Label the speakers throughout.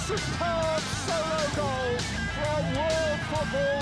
Speaker 1: superb solo goal from world football.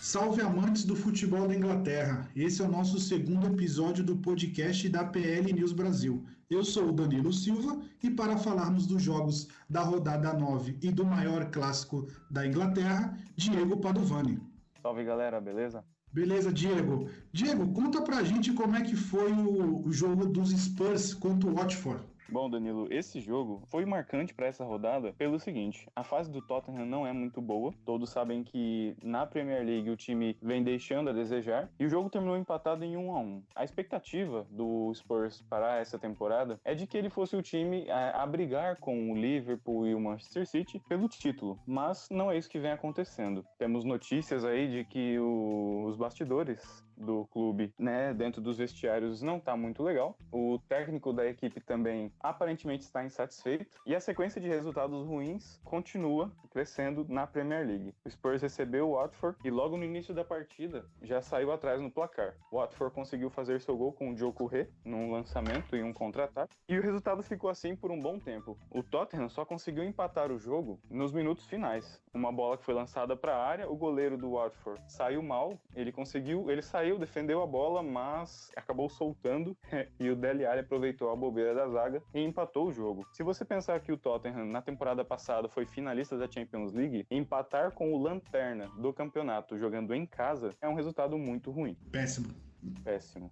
Speaker 2: Salve amantes do futebol da Inglaterra, esse é o nosso segundo episódio do podcast da PL News Brasil. Eu sou o Danilo Silva e para falarmos dos jogos da rodada 9 e do maior clássico da Inglaterra, Diego Padovani.
Speaker 3: Salve galera, beleza?
Speaker 2: Beleza, Diego. Diego, conta pra gente como é que foi o jogo dos Spurs contra o Watford.
Speaker 3: Bom, Danilo, esse jogo foi marcante para essa rodada pelo seguinte: a fase do Tottenham não é muito boa. Todos sabem que na Premier League o time vem deixando a desejar e o jogo terminou empatado em 1-1. A expectativa do Spurs para essa temporada é de que ele fosse o time a brigar com o Liverpool e o Manchester City pelo título, mas não é isso que vem acontecendo. Temos notícias aí de que os bastidores do clube, né, dentro dos vestiários não tá muito legal. O técnico da equipe também aparentemente está insatisfeito e a sequência de resultados ruins continua crescendo na Premier League. O Spurs recebeu o Watford e logo no início da partida já saiu atrás no placar. O Watford conseguiu fazer seu gol com o Joe Corrêa num lançamento e um contra-ataque e o resultado ficou assim por um bom tempo. O Tottenham só conseguiu empatar o jogo nos minutos finais. Uma bola que foi lançada para a área, o goleiro do Watford saiu mal, ele saiu, defendeu a bola, mas acabou soltando e o Dele Alli aproveitou a bobeira da zaga e empatou o jogo. Se você pensar que o Tottenham na temporada passada foi finalista da Champions League, empatar com o lanterna do campeonato jogando em casa é um resultado muito ruim. Péssimo.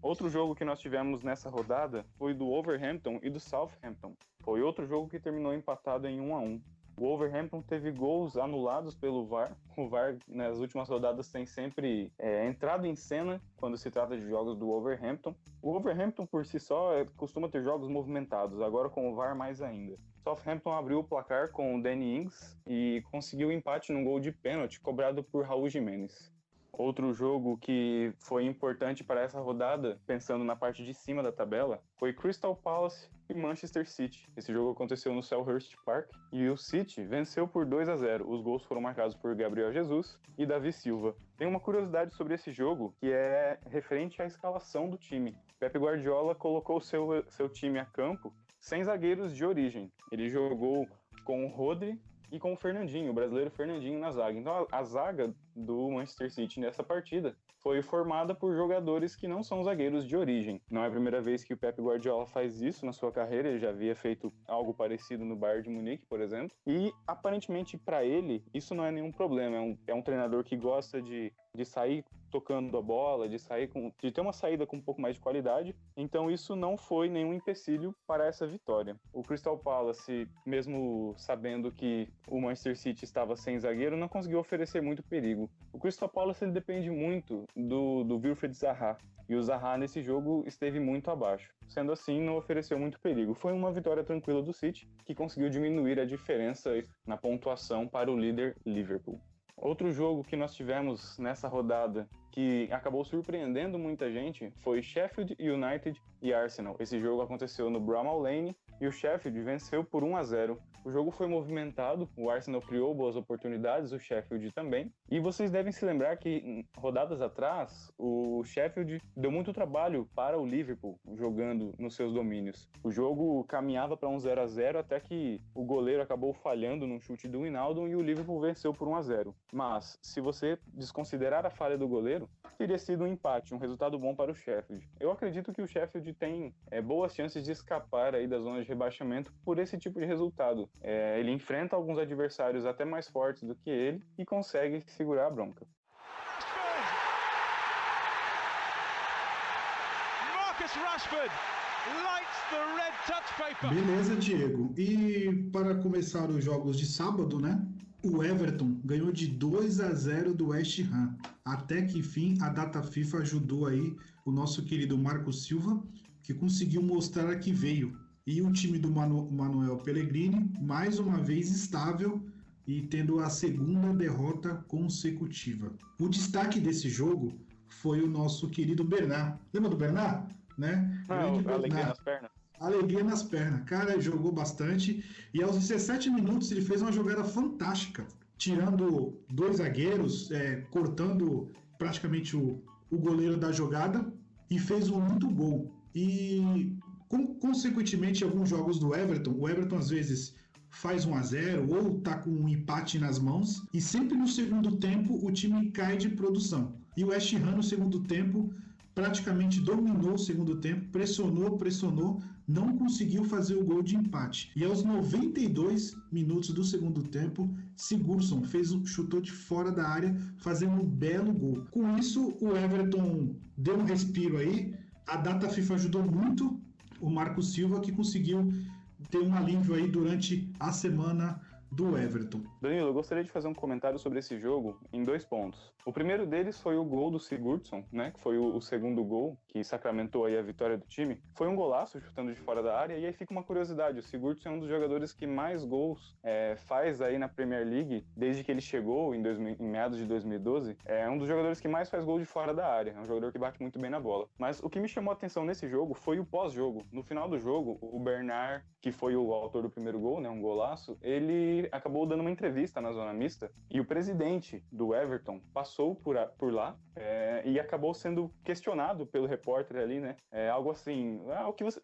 Speaker 3: Outro jogo que nós tivemos nessa rodada foi do Wolverhampton e do Southampton. Foi outro jogo que terminou empatado em 1-1. O Wolverhampton teve gols anulados pelo VAR. O VAR, nas últimas rodadas, tem sempre entrado em cena quando se trata de jogos do Wolverhampton. O Wolverhampton, por si só, costuma ter jogos movimentados, agora com o VAR mais ainda. Southampton abriu o placar com o Danny Ings e conseguiu empate num gol de pênalti cobrado por Raul Jimenez. Outro jogo que foi importante para essa rodada, pensando na parte de cima da tabela, foi Crystal Palace e Manchester City. Esse jogo aconteceu no Selhurst Park e o City venceu por 2-0. Os gols foram marcados por Gabriel Jesus e Davi Silva. Tem uma curiosidade sobre esse jogo que é referente à escalação do time. Pep Guardiola colocou seu time a campo sem zagueiros de origem. Ele jogou com o Rodri e com o Fernandinho, o brasileiro Fernandinho na zaga. Então a zaga do Manchester City nessa partida foi formada por jogadores que não são zagueiros de origem. Não é a primeira vez que o Pep Guardiola faz isso na sua carreira, ele já havia feito algo parecido no Bayern de Munique, por exemplo, e aparentemente para ele isso não é nenhum problema, é um treinador que gosta de sair tocando a bola, de ter uma saída com um pouco mais de qualidade, então isso não foi nenhum empecilho para essa vitória. O Crystal Palace, mesmo sabendo que o Manchester City estava sem zagueiro, não conseguiu oferecer muito perigo. O Crystal Palace ele depende muito do Wilfried Zaha, e o Zaha nesse jogo esteve muito abaixo. Sendo assim, não ofereceu muito perigo. Foi uma vitória tranquila do City, que conseguiu diminuir a diferença na pontuação para o líder Liverpool. Outro jogo que nós tivemos nessa rodada que acabou surpreendendo muita gente foi Sheffield United e Arsenal. Esse jogo aconteceu no Bramall Lane e o Sheffield venceu por 1-0. O jogo foi movimentado, o Arsenal criou boas oportunidades, o Sheffield também. E vocês devem se lembrar que rodadas atrás, o Sheffield deu muito trabalho para o Liverpool jogando nos seus domínios. O jogo caminhava para um 0-0 até que o goleiro acabou falhando num chute do Wijnaldum e o Liverpool venceu por 1-0. Mas, se você desconsiderar a falha do goleiro, teria sido um empate, um resultado bom para o Sheffield. Eu acredito que o Sheffield tem boas chances de escapar aí da zona de rebaixamento por esse tipo de resultado. Ele enfrenta alguns adversários até mais fortes do que ele e consegue segurar a bronca.
Speaker 1: Marcus Rashford lights the red touch paper.
Speaker 2: Beleza, Diego. E para começar os jogos de sábado, né? O Everton ganhou de 2-0 do West Ham. Até que, enfim, a data FIFA ajudou aí o nosso querido Marco Silva, que conseguiu mostrar a que veio. E o time do Manuel Pellegrini, mais uma vez estável e tendo a segunda derrota consecutiva. O destaque desse jogo foi o nosso querido Bernat. Lembra do Bernat? Né?
Speaker 3: Alegria nas pernas.
Speaker 2: Alegria nas pernas. Cara, jogou bastante. E aos 17 minutos ele fez uma jogada fantástica. Tirando dois zagueiros, cortando praticamente o goleiro da jogada. E fez um muito gol. E Consequentemente, alguns jogos do Everton, o Everton às vezes faz 1-0 ou tá com um empate nas mãos e sempre no segundo tempo o time cai de produção. E o West Ham no segundo tempo praticamente dominou o segundo tempo, pressionou, não conseguiu fazer o gol de empate. E aos 92 minutos do segundo tempo, Sigurdsson chutou de fora da área, fazendo um belo gol. Com isso, o Everton deu um respiro aí. A data FIFA ajudou muito o Marco Silva, que conseguiu ter um alívio aí durante a semana do Everton.
Speaker 3: Danilo, eu gostaria de fazer um comentário sobre esse jogo em 2 pontos. O primeiro deles foi o gol do Sigurdsson, né, que foi o segundo gol que sacramentou aí a vitória do time. Foi um golaço chutando de fora da área, e aí fica uma curiosidade, o Sigurdsson é um dos jogadores que mais gols faz aí na Premier League desde que ele chegou em meados de 2012. É um dos jogadores que mais faz gol de fora da área, é um jogador que bate muito bem na bola. Mas o que me chamou a atenção nesse jogo foi o pós-jogo. No final do jogo, o Bernard, que foi o autor do primeiro gol, né, um golaço, ele acabou dando uma entrevista na zona mista e o presidente do Everton passou por lá e acabou sendo questionado pelo repórter ali, né? Algo assim,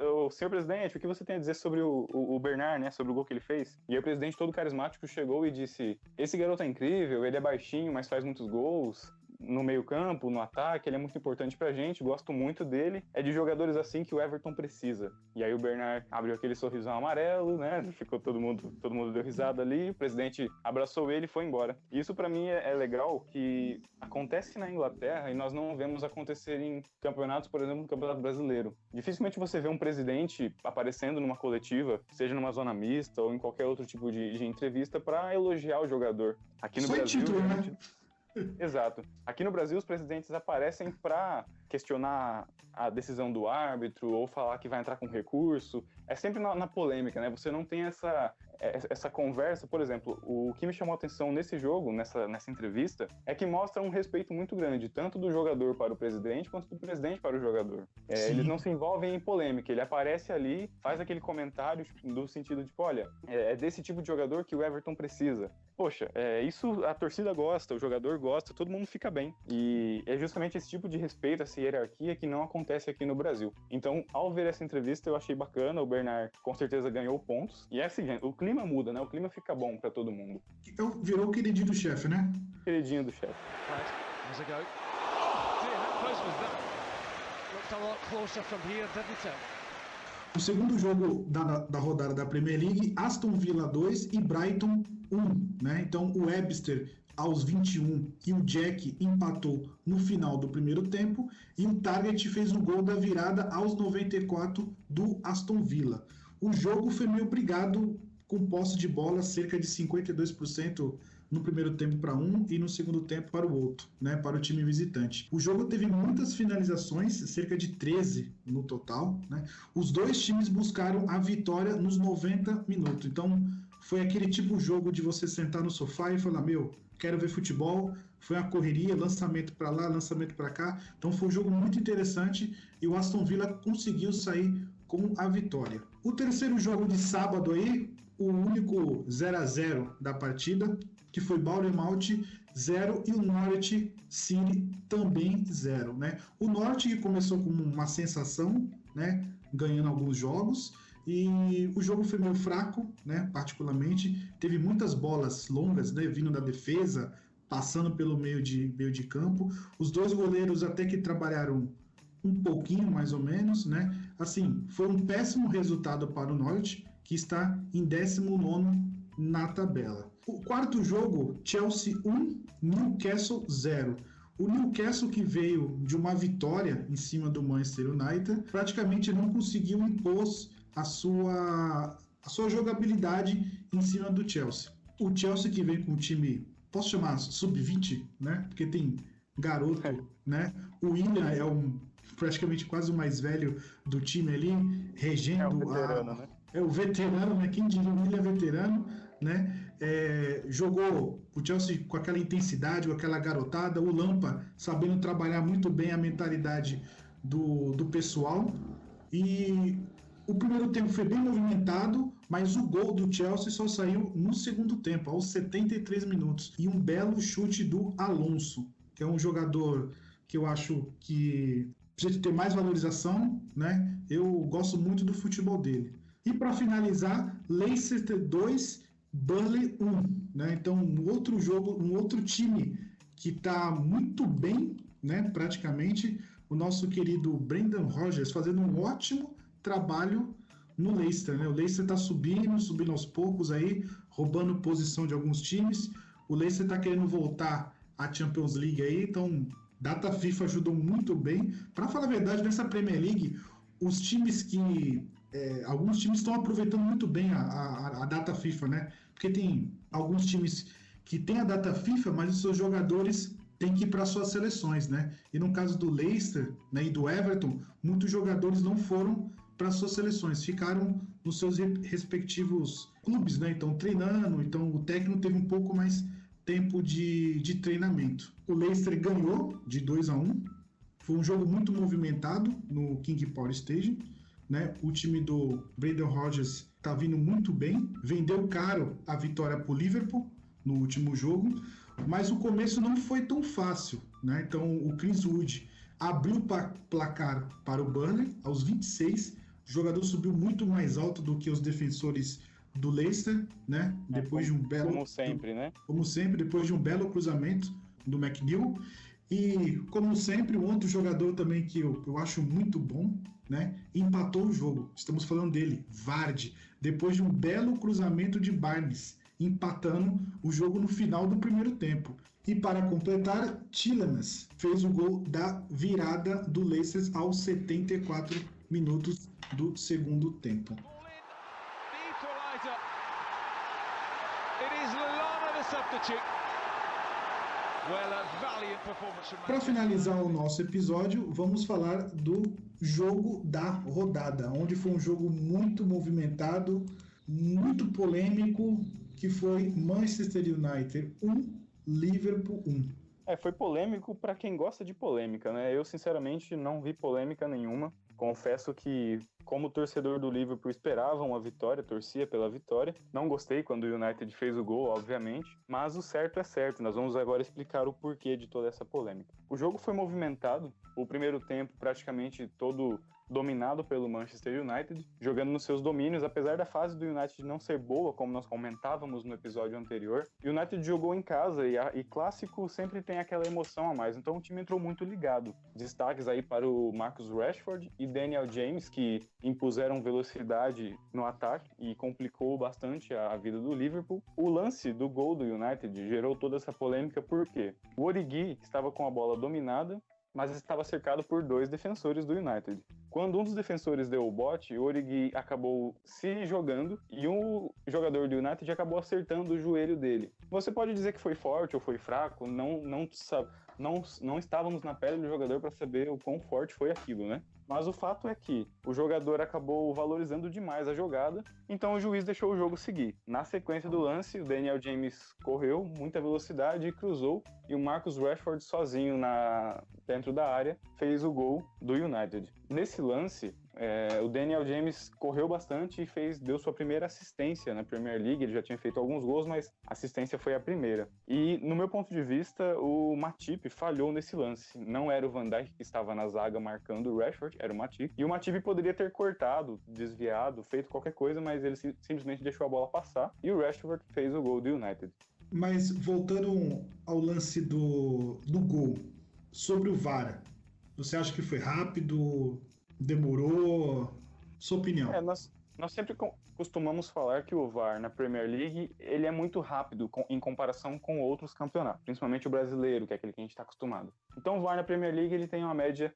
Speaker 3: o senhor presidente, o que você tem a dizer sobre o Bernard, né? Sobre o gol que ele fez? E aí o presidente todo carismático chegou e disse: esse garoto é incrível, ele é baixinho, mas faz muitos gols no meio-campo, no ataque, ele é muito importante pra gente, gosto muito dele. É de jogadores assim que o Everton precisa. E aí o Bernard abriu aquele sorrisão amarelo, né? Ficou todo mundo deu risada ali, o presidente abraçou ele e foi embora. Isso pra mim é legal, que acontece na Inglaterra e nós não vemos acontecer em campeonatos, por exemplo, no Campeonato Brasileiro. Dificilmente você vê um presidente aparecendo numa coletiva, seja numa zona mista ou em qualquer outro tipo de entrevista, pra elogiar o jogador. Aqui no Brasil,
Speaker 2: título, né?
Speaker 3: Exato. Aqui no Brasil, os presidentes aparecem para questionar a decisão do árbitro ou falar que vai entrar com recurso. É sempre na polêmica, né? Você não tem essa conversa. Por exemplo, o que me chamou a atenção nesse jogo, nessa entrevista, é que mostra um respeito muito grande, tanto do jogador para o presidente, quanto do presidente para o jogador. Eles não se envolvem em polêmica. Ele aparece ali, faz aquele comentário do sentido de, olha, é desse tipo de jogador que o Everton precisa. Poxa, isso a torcida gosta, o jogador gosta, todo mundo fica bem. E é justamente esse tipo de respeito, essa hierarquia que não acontece aqui no Brasil. Então, ao ver essa entrevista, eu achei bacana, o Bernard com certeza ganhou pontos. E é assim, o clima muda, né? O clima fica bom pra todo mundo.
Speaker 2: Então, virou o queridinho do chefe, né?
Speaker 3: Queridinho do chefe.
Speaker 1: There's a go. Dear, how close was that? Looked a lot closer from here, didn't it?
Speaker 2: O segundo jogo da rodada da Premier League, Aston Villa 2 e Brighton 1, né? Então o Webster aos 21 e o Jack empatou no final do primeiro tempo e o Target fez o gol da virada aos 94 do Aston Villa. O jogo foi meio brigado, com posse de bola cerca de 52% no primeiro tempo para um e no segundo tempo para o outro, né, para o time visitante. O jogo teve muitas finalizações, cerca de 13 no total, né? Os dois times buscaram a vitória nos 90 minutos. Então, foi aquele tipo de jogo de você sentar no sofá e falar, quero ver futebol. Foi uma correria, lançamento para lá, lançamento para cá. Então, foi um jogo muito interessante e o Aston Villa conseguiu sair com a vitória. O terceiro jogo de sábado aí, o único 0-0 da partida, que foi Bournemouth 0 e o Norwich City também 0, né? O Norwich que começou com uma sensação, né, ganhando alguns jogos, e o jogo foi meio fraco, né, particularmente, teve muitas bolas longas, né, vindo da defesa, passando pelo meio de campo. Os dois goleiros até que trabalharam um pouquinho, mais ou menos, né? Assim, foi um péssimo resultado para o Norwich, que está em 19º na tabela. O quarto jogo, Chelsea 1, Newcastle 0. O Newcastle, que veio de uma vitória em cima do Manchester United, praticamente não conseguiu impor a sua jogabilidade em cima do Chelsea. O Chelsea que vem com um time, posso chamar sub-20, né? Porque tem garoto, né? O Willian é praticamente quase o mais velho do time ali, regendo
Speaker 3: o veterano, né?
Speaker 2: O veterano, né? Quem diria o Willian veterano, né? Jogou o Chelsea com aquela intensidade, com aquela garotada, o Lampa sabendo trabalhar muito bem a mentalidade do pessoal. E o primeiro tempo foi bem movimentado, mas o gol do Chelsea só saiu no segundo tempo, aos 73 minutos. E um belo chute do Alonso, que é um jogador que eu acho que precisa ter mais valorização, né? Eu gosto muito do futebol dele. E para finalizar, Leicester 2, Burnley 1, né? Então, um outro jogo, um outro time que está muito bem, né? Praticamente, o nosso querido Brendan Rodgers fazendo um ótimo trabalho no Leicester, né? O Leicester está subindo aos poucos aí, roubando posição de alguns times. O Leicester está querendo voltar à Champions League aí, então data FIFA ajudou muito bem. Para falar a verdade, nessa Premier League, os times que alguns times estão aproveitando muito bem a data FIFA, né? Porque tem alguns times que têm a data FIFA, mas os seus jogadores têm que ir para suas seleções, né? E no caso do Leicester, né, e do Everton, muitos jogadores não foram para suas seleções, ficaram nos seus respectivos clubes, né? Então treinando, então o técnico teve um pouco mais tempo de treinamento. O Leicester ganhou de 2-1, foi um jogo muito movimentado no King Power Stadium, né? O time do Brendan Rodgers está vindo muito bem, vendeu caro a vitória para o Liverpool no último jogo, mas o começo não foi tão fácil, né? Então o Chris Wood abriu o placar para o Burnley aos 26, o jogador subiu muito mais alto do que os defensores do Leicester, né? Depois de um belo...
Speaker 3: Como sempre, né?
Speaker 2: Como sempre, depois de um belo cruzamento do McNeil. E, como sempre, um outro jogador também que eu acho muito bom, né? Empatou o jogo. Estamos falando dele, Vardy. Depois de um belo cruzamento de Barnes, empatando o jogo no final do primeiro tempo. E para completar, Tielemans fez o gol da virada do Leicester aos 74 minutos do segundo tempo. Para finalizar o nosso episódio, vamos falar do jogo da rodada, onde foi um jogo muito movimentado, muito polêmico, que foi Manchester United 1, Liverpool 1.
Speaker 3: Foi polêmico para quem gosta de polêmica, né? Eu, sinceramente, não vi polêmica nenhuma. Confesso que, como torcedor do Liverpool, esperava uma vitória, torcia pela vitória. Não gostei quando o United fez o gol, obviamente, mas o certo é certo. Nós vamos agora explicar o porquê de toda essa polêmica. O jogo foi movimentado, o primeiro tempo praticamente todo dominado pelo Manchester United, jogando nos seus domínios, apesar da fase do United não ser boa, como nós comentávamos no episódio anterior. O United jogou em casa e clássico sempre tem aquela emoção a mais, então o time entrou muito ligado. Destaques aí para o Marcus Rashford e Daniel James, que impuseram velocidade no ataque e complicou bastante a vida do Liverpool. O lance do gol do United gerou toda essa polêmica porque o Origi estava com a bola dominada, mas estava cercado por 2 defensores do United. Quando um dos defensores deu o bote, o Origi acabou se jogando e um jogador do United acabou acertando o joelho dele. Você pode dizer que foi forte ou foi fraco, não estávamos na pele do jogador para saber o quão forte foi aquilo, né? Mas o fato é que o jogador acabou valorizando demais a jogada, então o juiz deixou o jogo seguir. Na sequência do lance, o Daniel James correu, muita velocidade, e cruzou, e o Marcus Rashford sozinho dentro da área fez o gol do United. Nesse lance, o Daniel James correu bastante e deu sua primeira assistência na Premier League. Ele já tinha feito alguns gols, mas a assistência foi a primeira. E, no meu ponto de vista, o Matip falhou nesse lance. Não era o Van Dijk que estava na zaga marcando o Rashford, era o Matip. E o Matip poderia ter cortado, desviado, feito qualquer coisa, mas ele simplesmente deixou a bola passar. E o Rashford fez o gol do United.
Speaker 2: Mas, voltando ao lance do gol, sobre o VAR, você acha que foi rápido? Demorou? Sua opinião?
Speaker 3: Nós sempre costumamos falar que o VAR na Premier League ele é muito rápido em comparação com outros campeonatos, principalmente o brasileiro, que é aquele que a gente está acostumado. Então o VAR na Premier League ele tem uma média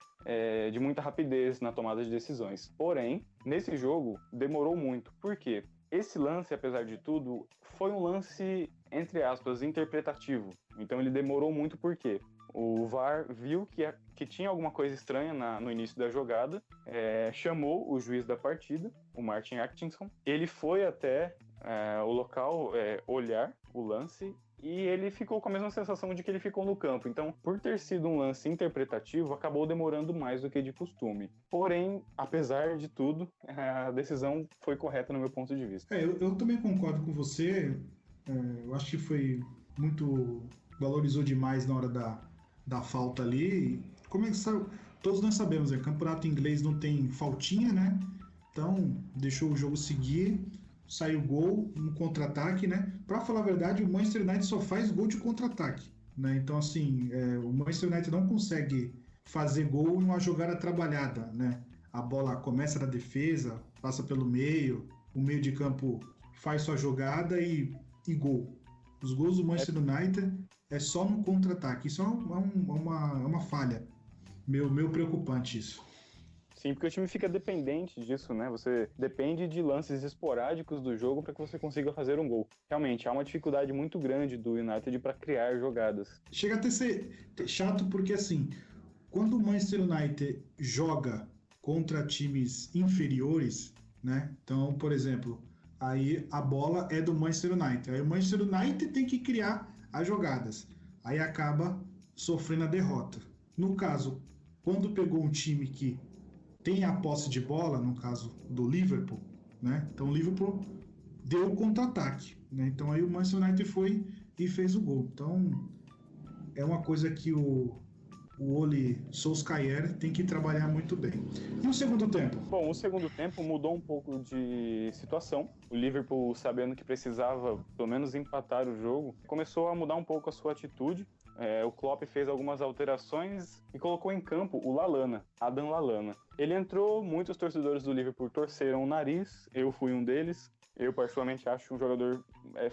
Speaker 3: de muita rapidez na tomada de decisões. Porém, nesse jogo demorou muito. Por quê? Esse lance, apesar de tudo, foi um lance, entre aspas, interpretativo. Então ele demorou muito por quê? O VAR viu que tinha alguma coisa estranha no início da jogada, chamou o juiz da partida, o Martin Atkinson. Ele foi até o local olhar o lance e ele ficou com a mesma sensação de que ele ficou no campo. Então, por ter sido um lance interpretativo, acabou demorando mais do que de costume. Porém, apesar de tudo, a decisão foi correta no meu ponto de vista.
Speaker 2: Eu também concordo com você. Eu acho que foi muito... valorizou demais na hora da falta ali. todos nós sabemos, campeonato inglês não tem faltinha, né? Então, deixou o jogo seguir, saiu gol, um contra-ataque, né? Para falar a verdade, o Manchester United só faz gol de contra-ataque, né? Então, assim, o Manchester United não consegue fazer gol em uma jogada trabalhada, né? A bola começa na defesa, passa pelo meio, o meio de campo faz sua jogada e gol. Os gols do Manchester United é só no contra-ataque. Isso é uma falha. Meu preocupante isso.
Speaker 3: Sim, porque o time fica dependente disso, né? Você depende de lances esporádicos do jogo para que você consiga fazer um gol. Realmente, há uma dificuldade muito grande do United para criar jogadas.
Speaker 2: Chega até ser chato porque, assim, quando o Manchester United joga contra times inferiores, né? Então, por exemplo, aí a bola é do Manchester United. Aí o Manchester United tem que criar as jogadas. Aí acaba sofrendo a derrota. No caso, quando pegou um time que tem a posse de bola, no caso do Liverpool, né? Então o Liverpool deu o contra-ataque, né? Então aí o Manchester United foi e fez o gol. Então é uma coisa que o Ole Solskjaer tem que trabalhar muito bem. E o segundo tempo?
Speaker 3: Bom, o segundo tempo mudou um pouco de situação. O Liverpool, sabendo que precisava pelo menos empatar o jogo, começou a mudar um pouco a sua atitude. O Klopp fez algumas alterações e colocou em campo o Lallana, Adam Lallana. Ele entrou, muitos torcedores do Liverpool torceram o nariz, eu fui um deles. Eu, particularmente, acho um jogador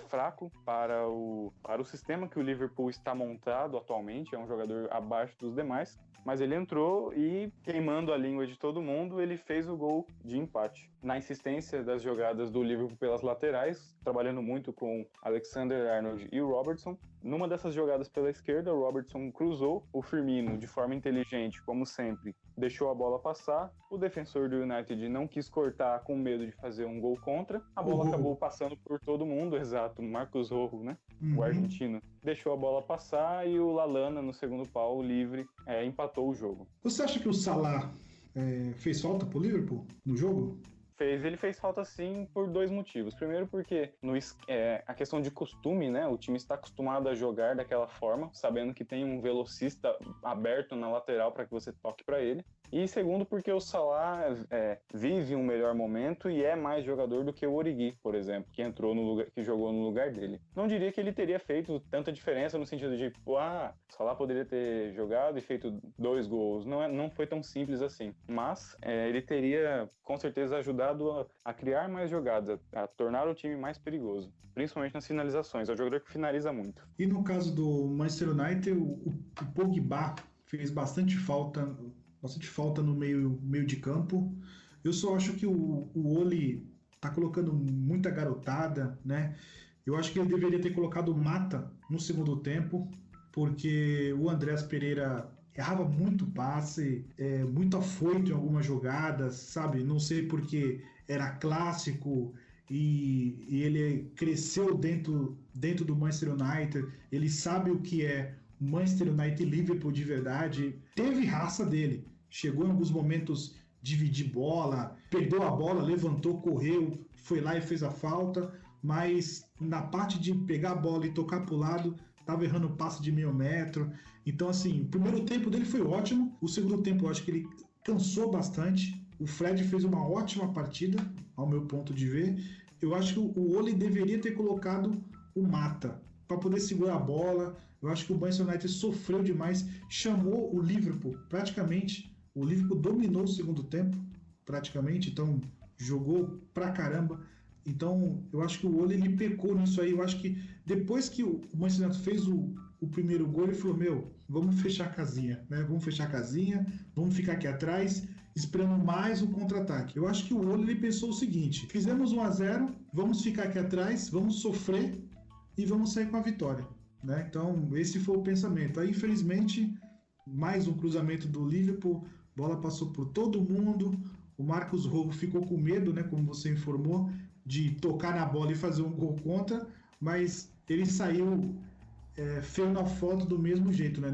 Speaker 3: fraco para o sistema que o Liverpool está montado atualmente. É um jogador abaixo dos demais. Mas ele entrou e, queimando a língua de todo mundo, ele fez o gol de empate. Na insistência das jogadas do Liverpool pelas laterais, trabalhando muito com Alexander-Arnold e o Robertson. Numa dessas jogadas pela esquerda, o Robertson cruzou, o Firmino, de forma inteligente, como sempre, deixou a bola passar. O defensor do United não quis cortar com medo de fazer um gol contra. A bola acabou passando por todo mundo, exato. Marcos Rojo, né? O argentino. Deixou a bola passar e o Lallana, no segundo pau, livre, empatou o jogo.
Speaker 2: Você acha que o Salah fez falta pro Liverpool no jogo?
Speaker 3: Ele fez falta sim por dois motivos. Primeiro porque a questão de costume, né? O time está acostumado a jogar daquela forma, sabendo que tem um velocista aberto na lateral para que você toque para ele. E segundo porque o Salah vive um melhor momento e é mais jogador do que o Origi, por exemplo, que jogou no lugar dele. Não diria que ele teria feito tanta diferença no sentido de, o Salah poderia ter jogado e feito 2 gols. Não foi tão simples assim. Mas ele teria, com certeza, ajudado a criar mais jogadas, a tornar o time mais perigoso, principalmente nas finalizações. É um jogador que finaliza muito.
Speaker 2: E no caso do Manchester United, o Pogba fez bastante falta no meio de campo. Eu só acho que o Ole tá colocando muita garotada, né? Eu acho que ele deveria ter colocado o Mata no segundo tempo, porque o Andreas Pereira errava muito passe, muito afoito em algumas jogadas, sabe? Não sei porque era clássico e ele cresceu dentro do Manchester United, ele sabe o que é Manchester United e Liverpool de verdade, teve raça dele, chegou em alguns momentos dividir bola, perdeu a bola, levantou, correu, foi lá e fez a falta, mas na parte de pegar a bola e tocar para o lado, estava errando passe de meio metro. Então, assim, o primeiro tempo dele foi ótimo, o segundo tempo eu acho que ele cansou bastante. O Fred fez uma ótima partida, ao meu ponto de ver. Eu acho que o Ole deveria ter colocado o Mata para poder segurar a bola. Eu acho que o Manchester United sofreu demais, chamou o Liverpool praticamente. O Liverpool dominou o segundo tempo, praticamente, então jogou pra caramba. Então, eu acho que o Ole ele pecou nisso aí. Eu acho que depois que o Manchester United fez o primeiro gol, ele falou, vamos fechar a casinha, né? Vamos fechar a casinha, vamos ficar aqui atrás, esperando mais o contra-ataque. Eu acho que o Ole ele pensou o seguinte, fizemos 1-0, vamos ficar aqui atrás, vamos sofrer e vamos sair com a vitória, né? Então, esse foi o pensamento. Aí, infelizmente, mais um cruzamento do Liverpool, bola passou por todo mundo, o Marcos Rojo ficou com medo, né? Como você informou, de tocar na bola e fazer um gol contra, mas ele saiu feio na foto do mesmo jeito, né?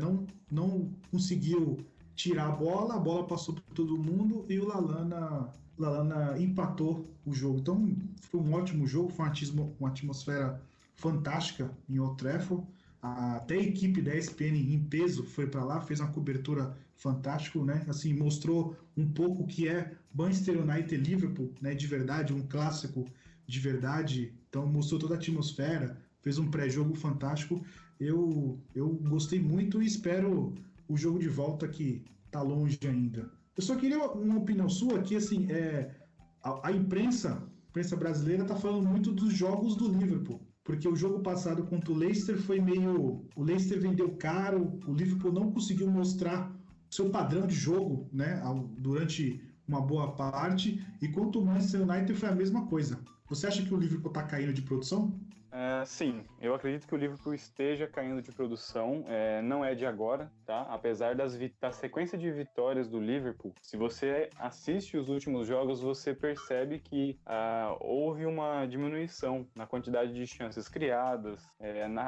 Speaker 2: Não conseguiu tirar a bola passou por todo mundo e o Lallana empatou o jogo. Então foi um ótimo jogo, foi uma atmosfera fantástica em Old Trafford. Até a equipe da ESPN em peso foi para lá, fez uma cobertura fantástica, né? Assim, mostrou um pouco o que é Manchester United e Liverpool, né? De verdade, um clássico de verdade. Então mostrou toda a atmosfera, fez um pré-jogo fantástico. Eu gostei muito e espero o jogo de volta que tá longe ainda. Eu só queria uma opinião sua que assim, a imprensa brasileira tá falando muito dos jogos do Liverpool, porque o jogo passado contra o Leicester foi meio, o Leicester vendeu caro, o Liverpool não conseguiu mostrar seu padrão de jogo, né, durante uma boa parte, e quanto o Manchester United foi a mesma coisa. Você acha que o Liverpool está caindo de produção?
Speaker 3: Sim, eu acredito que o Liverpool esteja caindo de produção, não é de agora, tá? Apesar da sequência de vitórias do Liverpool, se você assiste os últimos jogos, você percebe que houve uma diminuição na quantidade de chances criadas,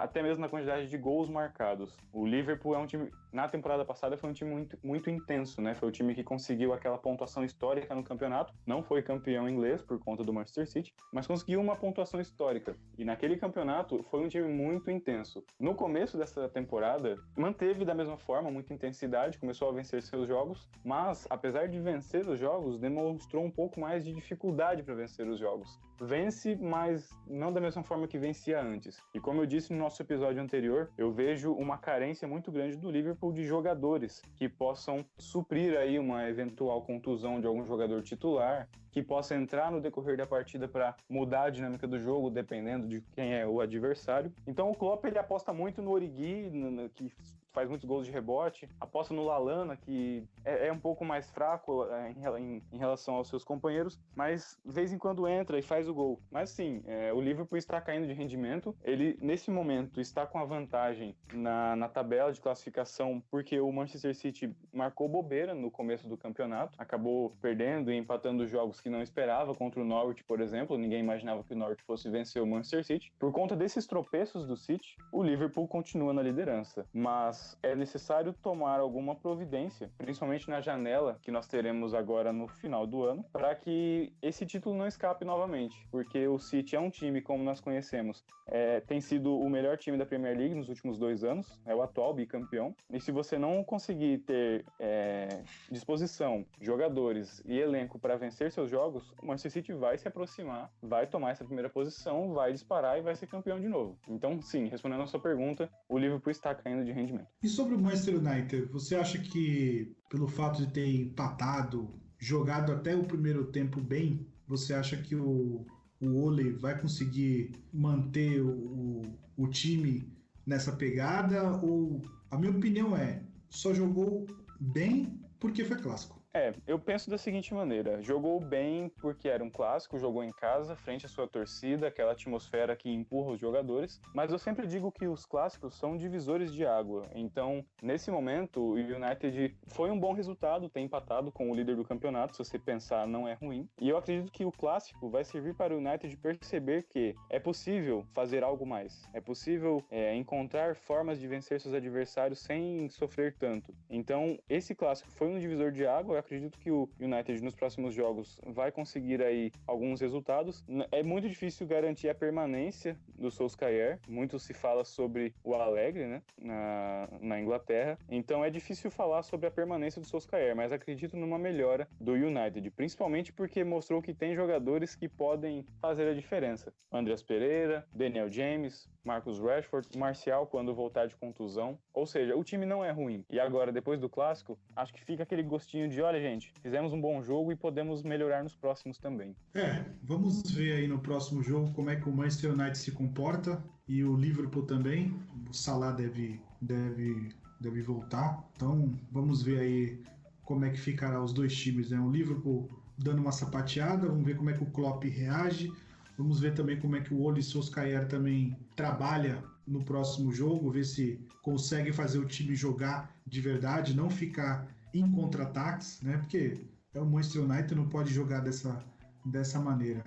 Speaker 3: até mesmo na quantidade de gols marcados. O Liverpool é um time, na temporada passada, foi um time muito, muito intenso, né? Foi o time que conseguiu aquela pontuação histórica no campeonato, não foi campeão inglês por conta do Manchester City, mas conseguiu uma pontuação histórica, e naquele campeonato foi um time muito intenso. No começo dessa temporada, manteve da mesma forma muita intensidade, começou a vencer seus jogos, mas apesar de vencer os jogos, demonstrou um pouco mais de dificuldade para vencer os jogos. Vence, mas não da mesma forma que vencia antes. E como eu disse no nosso episódio anterior, eu vejo uma carência muito grande do Liverpool de jogadores que possam suprir aí uma eventual contusão de algum jogador titular, que possa entrar no decorrer da partida para mudar a dinâmica do jogo, dependendo de quem é o adversário. Então o Klopp, ele aposta muito no Origi, que faz muitos gols de rebote, aposta no Lallana, que é um pouco mais fraco em relação aos seus companheiros, mas de vez em quando entra e faz o gol. Mas sim, o Liverpool está caindo de rendimento, ele nesse momento está com a vantagem na tabela de classificação, porque o Manchester City marcou bobeira no começo do campeonato, acabou perdendo e empatando jogos que não esperava, contra o Norwich, por exemplo. Ninguém imaginava que o Norwich fosse vencer o Manchester City. Por conta desses tropeços do City, o Liverpool continua na liderança, mas é necessário tomar alguma providência, principalmente na janela que nós teremos agora no final do ano, para que esse título não escape novamente, porque o City é um time, como nós conhecemos, tem sido o melhor time da Premier League nos últimos 2 anos, é o atual bicampeão, e se você não conseguir ter disposição, jogadores e elenco para vencer seus jogos, o Manchester City vai se aproximar, vai tomar essa primeira posição, vai disparar e vai ser campeão de novo. Então, sim, respondendo a sua pergunta, o Liverpool está caindo de rendimento.
Speaker 2: E sobre o Manchester United, você acha que pelo fato de ter empatado, jogado até o primeiro tempo bem, você acha que o Ole vai conseguir manter o time nessa pegada? Ou a minha opinião só jogou bem porque foi clássico?
Speaker 3: Eu penso da seguinte maneira, jogou bem porque era um clássico, jogou em casa, frente à sua torcida, aquela atmosfera que empurra os jogadores, mas eu sempre digo que os clássicos são divisores de água, então, nesse momento, o United foi um bom resultado, ter empatado com o líder do campeonato, se você pensar, não é ruim, e eu acredito que o clássico vai servir para o United perceber que é possível fazer algo mais, é possível encontrar formas de vencer seus adversários sem sofrer tanto, então, esse clássico foi um divisor de água. Acredito que o United nos próximos jogos vai conseguir aí alguns resultados. É muito difícil garantir a permanência do Solskjaer. Muito se fala sobre o Alegre, né, na Inglaterra. Então é difícil falar sobre a permanência do Solskjaer, mas acredito numa melhora do United, principalmente porque mostrou que tem jogadores que podem fazer a diferença. Andreas Pereira, Daniel James, Marcus Rashford, Martial quando voltar de contusão. Ou seja, o time não é ruim. E agora, depois do clássico, acho que fica aquele gostinho de, olha gente, fizemos um bom jogo e podemos melhorar nos próximos também.
Speaker 2: Vamos ver aí no próximo jogo como é que o Manchester United se comporta e o Liverpool também. O Salah deve voltar. Então vamos ver aí como é que ficará os dois times, né? O Liverpool dando uma sapateada, vamos ver como é que o Klopp reage. Vamos ver também como é que o Ole Solskjaer também trabalha no próximo jogo, ver se consegue fazer o time jogar de verdade, não ficar em contra-ataques, né? Porque o Manchester United não pode jogar dessa maneira.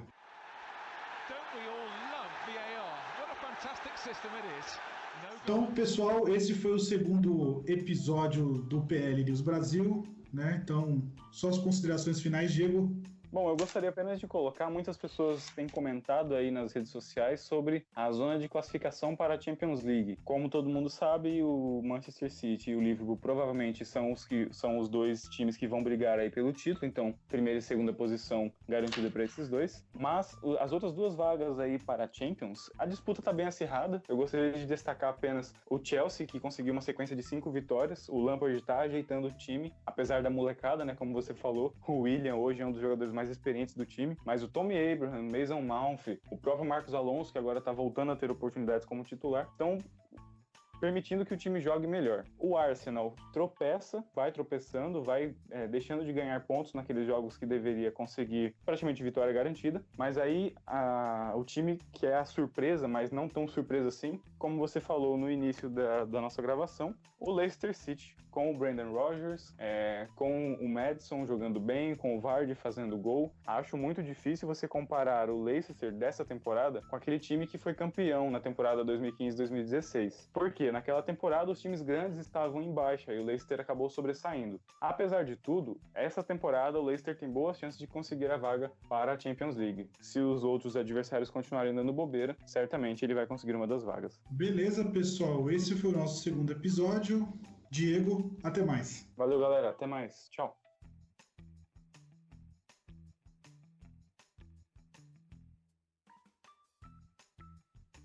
Speaker 2: Então, pessoal, esse foi o segundo episódio do PL News Brasil, né? Então, só as considerações finais, Diego.
Speaker 3: Bom, eu gostaria apenas de colocar, muitas pessoas têm comentado aí nas redes sociais sobre a zona de classificação para a Champions League. Como todo mundo sabe, o Manchester City e o Liverpool provavelmente são os dois times que vão brigar aí pelo título, então primeira e segunda posição garantida para esses dois. Mas as outras duas vagas aí para a Champions, a disputa está bem acirrada. Eu gostaria de destacar apenas o Chelsea, que conseguiu uma sequência de 5 vitórias. O Lampard está ajeitando o time, apesar da molecada, né, como você falou. O William hoje é um dos jogadores mais experientes do time, mas o Tommy Abraham, Mason Mount, o próprio Marcos Alonso, que agora está voltando a ter oportunidades como titular, então permitindo que o time jogue melhor. O Arsenal tropeça, vai tropeçando, vai deixando de ganhar pontos naqueles jogos que deveria conseguir praticamente vitória garantida, mas aí o time que é a surpresa, mas não tão surpresa assim, como você falou no início da nossa gravação, o Leicester City, com o Brendan Rodgers, com o Maddison jogando bem, com o Vardy fazendo gol. Acho muito difícil você comparar o Leicester dessa temporada com aquele time que foi campeão na temporada 2015-2016. Por quê? Naquela temporada os times grandes estavam em baixa e o Leicester acabou sobressaindo. Apesar de tudo, essa temporada o Leicester tem boas chances de conseguir a vaga para a Champions League. Se os outros adversários continuarem dando bobeira, certamente ele vai conseguir uma das vagas.
Speaker 2: Beleza, pessoal. Esse foi o nosso segundo episódio. Diego, até mais.
Speaker 3: Valeu, galera. Até mais. Tchau.